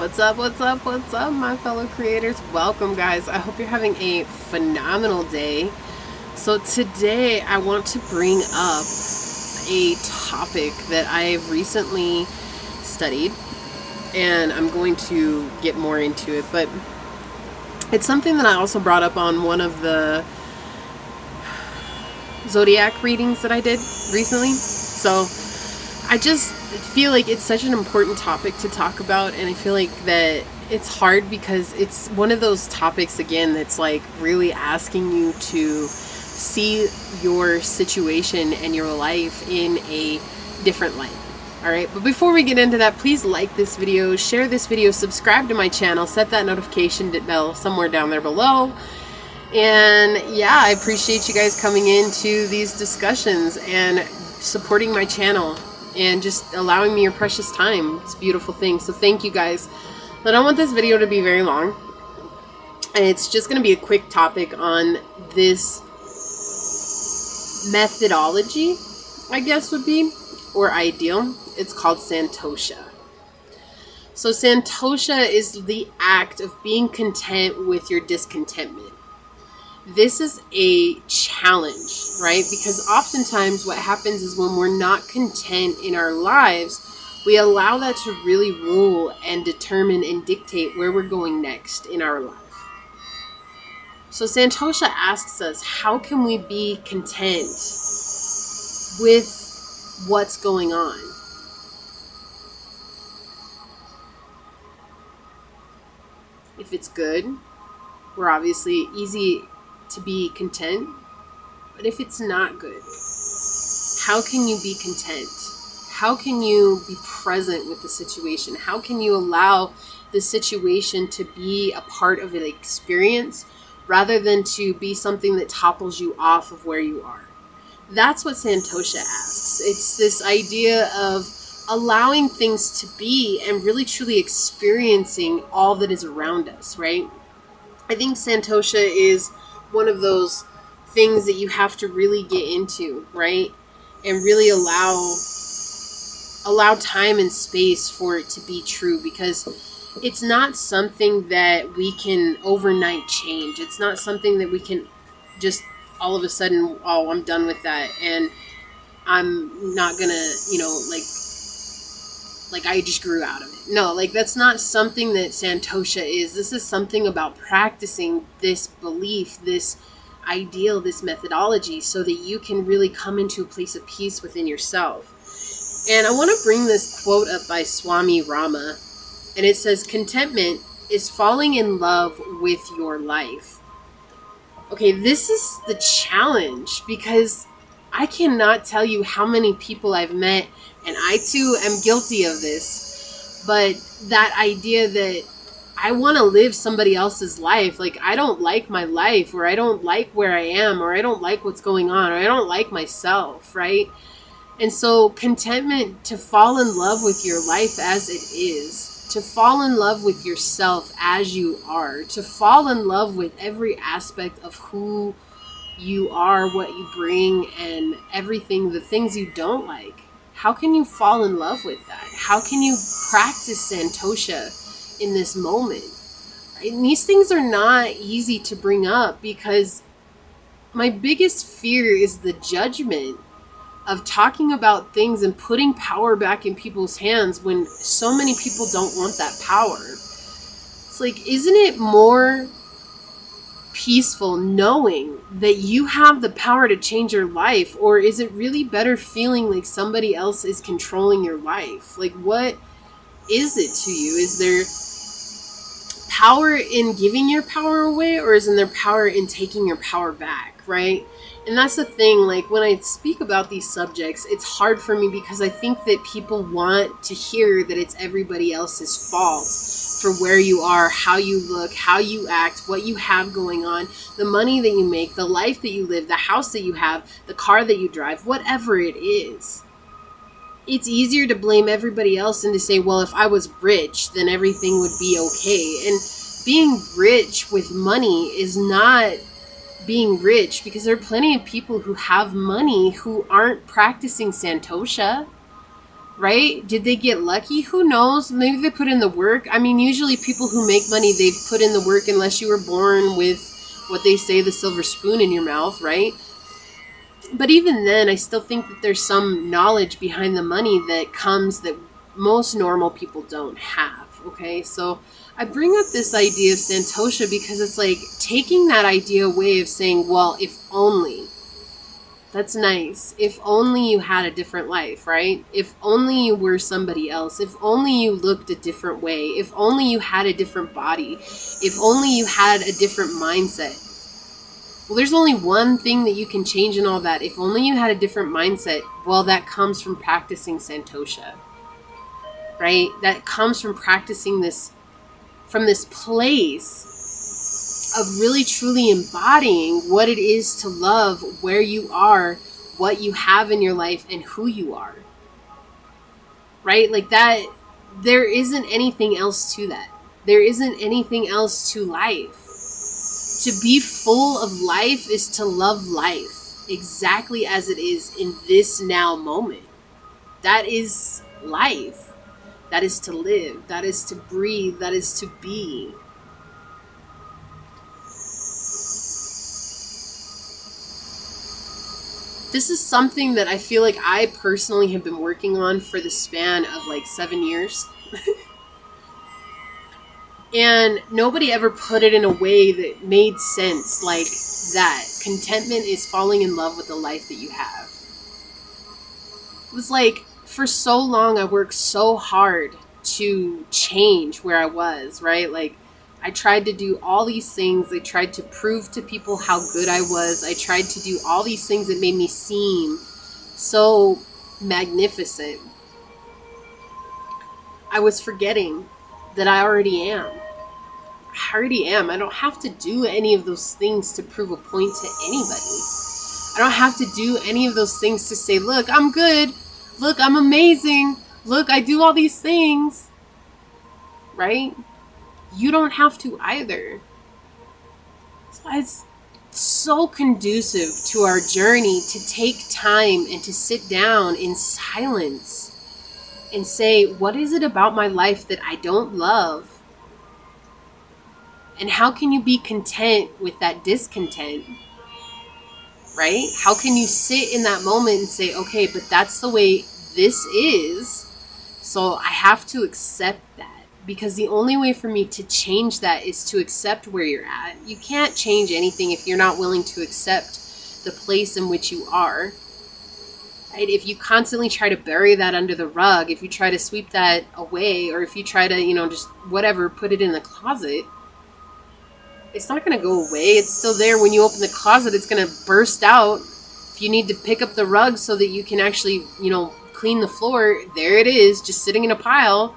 What's up, what's up, what's up, my fellow creators? Welcome, guys. I hope you're having a phenomenal day. So today I want to bring up a topic that I've recently studied, and I'm going to get more into it, but it's something that I also brought up on one of the zodiac readings that I did recently. So I just feel like it's such an important topic to talk about, and I feel like that it's hard because it's one of those topics, again, that's like really asking you to see your situation and your life in a different light. Alright, but before we get into that, please like this video, share this video, subscribe to my channel, set that notification bell somewhere down there below. And yeah, I appreciate you guys coming into these discussions and supporting my channel and just allowing me your precious time. It's a beautiful thing. So thank you guys. I don't want this video to be very long, and it's just going to be a quick topic on this methodology, I guess would be, or ideal. It's called Santosha. So Santosha is the act of being content with your discontentment. This is a challenge, right? Because oftentimes what happens is when we're not content in our lives, we allow that to really rule and determine and dictate where we're going next in our life. So Santosha asks us, how can we be content with what's going on? If it's good, we're obviously easy to be content. But if it's not good, how can you be content? How can you be present with the situation? How can you allow the situation to be a part of an experience rather than to be something that topples you off of where you are? That's what Santosha asks. It's this idea of allowing things to be and really truly experiencing all that is around us, right? I think Santosha is one of those things that you have to really get into, right? And really allow time and space for it to be true, because it's not something that we can overnight change. It's not something that we can just all of a sudden, oh, I'm done with that and I'm not gonna, like I just grew out of it. No, like that's not something that Santosha is. This is something about practicing this belief, this ideal, this methodology, so that you can really come into a place of peace within yourself. And I want to bring this quote up by Swami Rama, and it says, "Contentment is falling in love with your life." Okay, this is the challenge, because I cannot tell you how many people I've met, and I too am guilty of this, but that idea that I want to live somebody else's life, like I don't like my life, or I don't like where I am, or I don't like what's going on, or I don't like myself, right? And so contentment, to fall in love with your life as it is, to fall in love with yourself as you are, to fall in love with every aspect of who you are, what you bring, and everything, the things you don't like. How can you fall in love with that? How can you practice Santosha in this moment? And these things are not easy to bring up, because my biggest fear is the judgment of talking about things and putting power back in people's hands when so many people don't want that power. It's like, isn't it more peaceful knowing that you have the power to change your life? Or is it really better feeling like somebody else is controlling your life? Like, what is it to you? Is there power in giving your power away, or is there power in taking your power back, right? And that's the thing, like when I speak about these subjects, it's hard for me because I think that people want to hear that it's everybody else's fault for where you are, how you look, how you act, what you have going on, the money that you make, the life that you live, the house that you have, the car that you drive, whatever it is. It's easier to blame everybody else and to say, well, if I was rich, then everything would be okay. And being rich with money is not being rich, because there are plenty of people who have money who aren't practicing Santosha. right? Did they get lucky? Who knows? Maybe they put in the work. I mean, usually people who make money, they've put in the work, unless you were born with what they say, the silver spoon in your mouth, right? But even then, I still think that there's some knowledge behind the money that comes that most normal people don't have. Okay, so I bring up this idea of Santosha because it's like taking that idea away of saying, well, if only. That's nice. If only you had a different life, right? If only you were somebody else. If only you looked a different way. If only you had a different body. If only you had a different mindset. Well, there's only one thing that you can change in all that. If only you had a different mindset. Well, that comes from practicing Santosha, right? That comes from practicing this, from this place of really truly embodying what it is to love where you are, what you have in your life, and who you are. Right? Like that, there isn't anything else to that. There isn't anything else to life. To be full of life is to love life exactly as it is in this now moment. That is life. That is to live. That is to breathe. That is to be. This is something that I feel like I personally have been working on for the span of like 7 years. And nobody ever put it in a way that made sense like that. Contentment is falling in love with the life that you have. It was like, for so long I worked so hard to change where I was, right? Like, I tried to do all these things. I tried to prove to people how good I was. I tried to do all these things that made me seem so magnificent. I was forgetting that I already am. I already am. I don't have to do any of those things to prove a point to anybody. I don't have to do any of those things to say, look, I'm good. Look, I'm amazing. Look, I do all these things. Right? You don't have to either. So it's so conducive to our journey to take time and to sit down in silence and say, what is it about my life that I don't love? And how can you be content with that discontent? Right? How can you sit in that moment and say, okay, but that's the way this is, so I have to accept that. Because the only way for me to change that is to accept where you're at. You can't change anything if you're not willing to accept the place in which you are. Right? If you constantly try to bury that under the rug, if you try to sweep that away, or if you try to, just whatever, put it in the closet, it's not going to go away. It's still there. When you open the closet, it's going to burst out. If you need to pick up the rug so that you can actually, clean the floor, there it is, just sitting in a pile.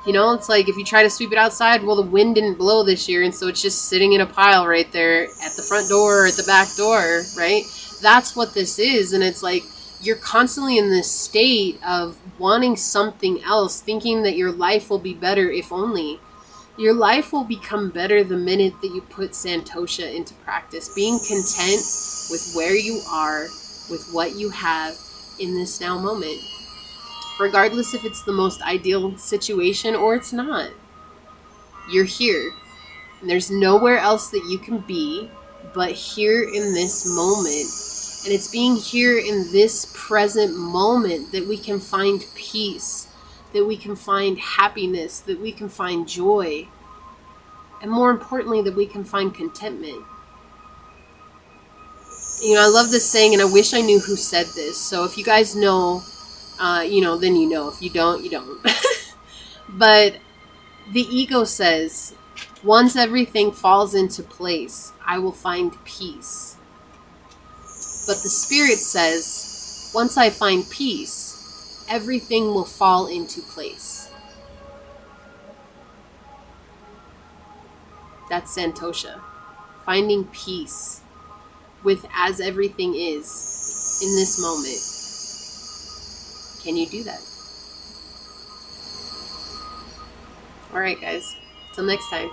It's like if you try to sweep it outside, well, the wind didn't blow this year, and so it's just sitting in a pile right there at the front door or at the back door, right? That's what this is. And it's like you're constantly in this state of wanting something else, thinking that your life will be better if only. Your life will become better the minute that you put Santosha into practice. Being content with where you are, with what you have in this now moment. Regardless if it's the most ideal situation or it's not. You're here. And there's nowhere else that you can be but here in this moment. And it's being here in this present moment that we can find peace, that we can find happiness, that we can find joy, and more importantly, that we can find contentment. I love this saying, and I wish I knew who said this. So if you guys know, then you know. If you don't, you don't. But the ego says, once everything falls into place, I will find peace. But the spirit says, once I find peace, everything will fall into place. That's Santosha. Finding peace with as everything is in this moment. Can you do that? All right, guys. Till next time.